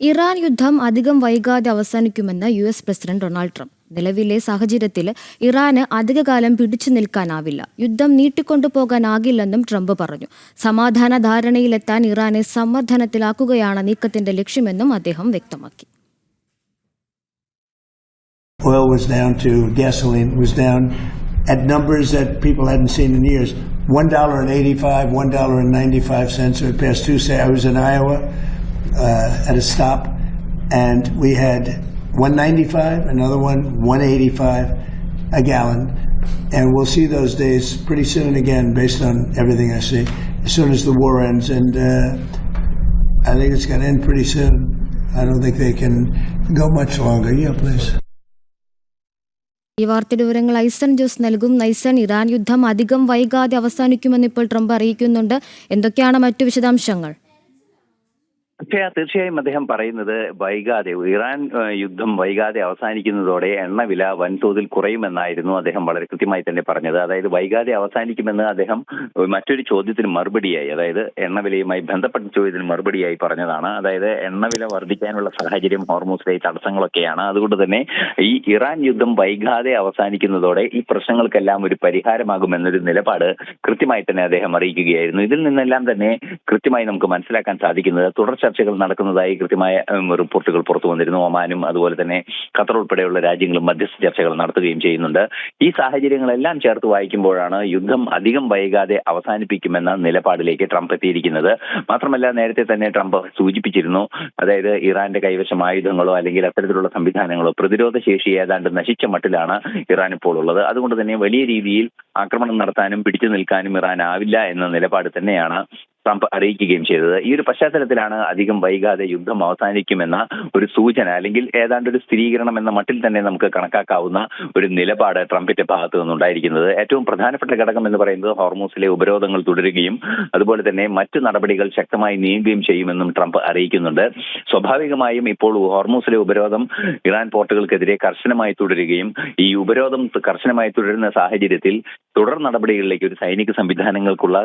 Iran യുദ്ധം അധികം വൈകാതെ അവസാനിക്കുമെന്ന് യുഎസ് പ്രസിഡന്റ് ഡൊണാൾഡ് ട്രംപ്. നിലവിലെ സാഹചര്യത്തിൽ ഇറാന് അധികകാലം പിടിച്ചു നിൽക്കാനാവില്ല, യുദ്ധം നീട്ടിക്കൊണ്ടുപോകാനാകില്ലെന്നും ട്രംപ് പറഞ്ഞു. സമാധാന ധാരണയിലെത്താൻ ഇറാനെ സമ്മർദ്ദനത്തിലാക്കുകയാണ് നീക്കത്തിന്റെ ലക്ഷ്യമെന്നും അദ്ദേഹം വ്യക്തമാക്കി. Oil was down to gasoline was down at numbers that people hadn't seen in years. $1.85, $1.95. So it passed Tuesday. I was in Iowa at a stop, and we had $1.95, another one $1.85 a gallon, and we'll see those days pretty soon again, based on everything I see. As soon as the war ends, and I think it's going to end pretty soon. I don't think they can go much longer. Yeah, please. ഈ വാർത്തയുടെ വിവരങ്ങൾ ഐസൺ ജോസ് നൽകും. Aison, Iran യുദ്ധം അധികം വൈകാതെ അവസാനിക്കുമെന്ന് ഇപ്പോൾ Trump അറിയിക്കുന്നുണ്ട്. എന്തൊക്കെയാണ് മറ്റു വിശദാംശങ്ങൾ? തീർച്ചയായും അദ്ദേഹം പറയുന്നത് വൈകാതെ ഇറാൻ യുദ്ധം വൈകാതെ അവസാനിക്കുന്നതോടെ എണ്ണവില വൻതോതിൽ കുറയുമെന്നായിരുന്നു അദ്ദേഹം വളരെ കൃത്യമായി തന്നെ പറഞ്ഞത്. അതായത് വൈകാതെ അവസാനിക്കുമെന്ന് അദ്ദേഹം മറ്റൊരു ചോദ്യത്തിന് മറുപടിയായി, അതായത് എണ്ണവിലയുമായി ബന്ധപ്പെട്ട ചോദ്യത്തിന് മറുപടിയായി പറഞ്ഞതാണ്. അതായത് എണ്ണവില വർദ്ധിക്കാനുള്ള സാഹചര്യം ഹോർമൂസിലെ തടസ്സങ്ങളൊക്കെയാണ്. അതുകൊണ്ട് തന്നെ ഈ ഇറാൻ യുദ്ധം വൈകാതെ അവസാനിക്കുന്നതോടെ ഈ പ്രശ്നങ്ങൾക്കെല്ലാം ഒരു പരിഹാരമാകുമെന്നൊരു നിലപാട് കൃത്യമായി തന്നെ അദ്ദേഹം അറിയിക്കുകയായിരുന്നു. ഇതിൽ നിന്നെല്ലാം തന്നെ കൃത്യമായി നമുക്ക് മനസ്സിലാക്കാൻ സാധിക്കുന്നത് തുടർ ചർച്ചകൾ നടക്കുന്നതായി കൃത്യമായ റിപ്പോർട്ടുകൾ പുറത്തു വന്നിരുന്നു. ഒമാനും അതുപോലെ തന്നെ ഖത്തർ ഉൾപ്പെടെയുള്ള രാജ്യങ്ങളും മധ്യസ്ഥ ചർച്ചകൾ നടത്തുകയും ചെയ്യുന്നുണ്ട്. ഈ സാഹചര്യങ്ങളെല്ലാം ചേർത്ത് വായിക്കുമ്പോഴാണ് യുദ്ധം അധികം വൈകാതെ അവസാനിപ്പിക്കുമെന്ന നിലപാടിലേക്ക് ട്രംപ് എത്തിയിരിക്കുന്നത്. മാത്രമല്ല, നേരത്തെ തന്നെ ട്രംപ് സൂചിപ്പിച്ചിരുന്നു, അതായത് ഇറാന്റെ കൈവശം ആയുധങ്ങളോ അല്ലെങ്കിൽ അത്തരത്തിലുള്ള സംവിധാനങ്ങളോ പ്രതിരോധ ശേഷി ഏതാണ്ട് നശിച്ച മട്ടിലാണ് ഇറാൻ ഇപ്പോൾ ഉള്ളത്. അതുകൊണ്ട് തന്നെ വലിയ രീതിയിൽ ആക്രമണം നടത്താനും പിടിച്ചു നിൽക്കാനും ഇറാൻ ആവില്ല എന്ന നിലപാട് തന്നെയാണ് ട്രംപ് അറിയിക്കുകയും ചെയ്തത്. ഈ ഒരു പശ്ചാത്തലത്തിലാണ് അധികം വൈകാതെ യുദ്ധം അവസാനിക്കുമെന്ന ഒരു സൂചന, അല്ലെങ്കിൽ ഏതാണ്ട് ഒരു സ്ഥിരീകരണം എന്ന മട്ടിൽ തന്നെ നമുക്ക് കണക്കാക്കാവുന്ന ഒരു നിലപാട് ട്രംപിന്റെ ഭാഗത്തു നിന്നുണ്ടായിരിക്കുന്നത്. ഏറ്റവും പ്രധാനപ്പെട്ട ഘടകം എന്ന് പറയുന്നത് ഹോർമൂസിലെ ഉപരോധങ്ങൾ തുടരുകയും അതുപോലെ തന്നെ മറ്റു നടപടികൾ ശക്തമായി നീങ്ങുകയും ചെയ്യുമെന്നും ട്രംപ് അറിയിക്കുന്നുണ്ട്. സ്വാഭാവികമായും ഇപ്പോൾ ഹോർമൂസിലെ ഉപരോധം ഇറാൻ പോർട്ടുകൾക്കെതിരെ കർശനമായി തുടരുകയും ഈ ഉപരോധം കർശനമായി തുടരുന്ന സാഹചര്യത്തിൽ തുടർ നടപടികളിലേക്ക് ഒരു സൈനിക സംവിധാനങ്ങൾക്കുള്ള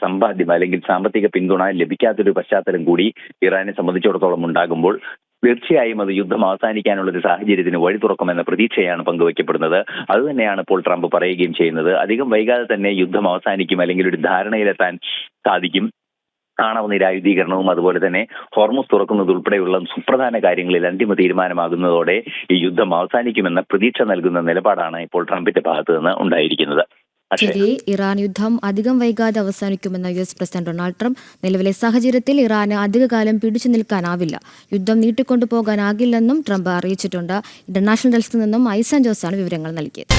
സമ്പാദ്യം അല്ലെങ്കിൽ സാമ്പത്തിക പിന്തുണ ലഭിക്കാത്തൊരു പശ്ചാത്തലം കൂടി ഇറാനെ സംബന്ധിച്ചിടത്തോളം ഉണ്ടാകുമ്പോൾ തീർച്ചയായും അത് യുദ്ധം അവസാനിക്കാനുള്ള ഒരു സാഹചര്യത്തിന് വഴി തുറക്കുമെന്ന പ്രതീക്ഷയാണ് പങ്കുവയ്ക്കപ്പെടുന്നത്. അതുതന്നെയാണ് ഇപ്പോൾ ട്രംപ് പറയുകയും ചെയ്യുന്നത്. അധികം വൈകാതെ തന്നെ യുദ്ധം അവസാനിക്കും, അല്ലെങ്കിൽ ഒരു ധാരണയിലെത്താൻ സാധിക്കും. ആണവ നിരായുധീകരണവും അതുപോലെ തന്നെ ഹോർമൂസ് തുറക്കുന്നത് ഉൾപ്പെടെയുള്ള സുപ്രധാന കാര്യങ്ങളിൽ അന്തിമ തീരുമാനമാകുന്നതോടെ ഈ യുദ്ധം അവസാനിക്കുമെന്ന പ്രതീക്ഷ നൽകുന്ന നിലപാടാണ് ഇപ്പോൾ ട്രംപിന്റെ ഭാഗത്ത് നിന്ന് ഉണ്ടായിരിക്കുന്നത്. ശരി, ഇറാൻ യുദ്ധം അധികം വൈകാതെ അവസാനിക്കുമെന്ന യുഎസ് പ്രസിഡന്റ് ഡൊണാൾഡ് ട്രംപ്. നിലവിലെ സാഹചര്യത്തിൽ ഇറാന് അധികകാലം പിടിച്ചു നിൽക്കാനാവില്ല, യുദ്ധം നീട്ടിക്കൊണ്ടുപോകാനാകില്ലെന്നും ട്രംപ് അറിയിച്ചിട്ടുണ്ട്. ഇന്റർനാഷണൽ ഡെസ്കിൽ നിന്നും ഐസൺ ജോസാണ് വിവരങ്ങൾ നൽകിയത്.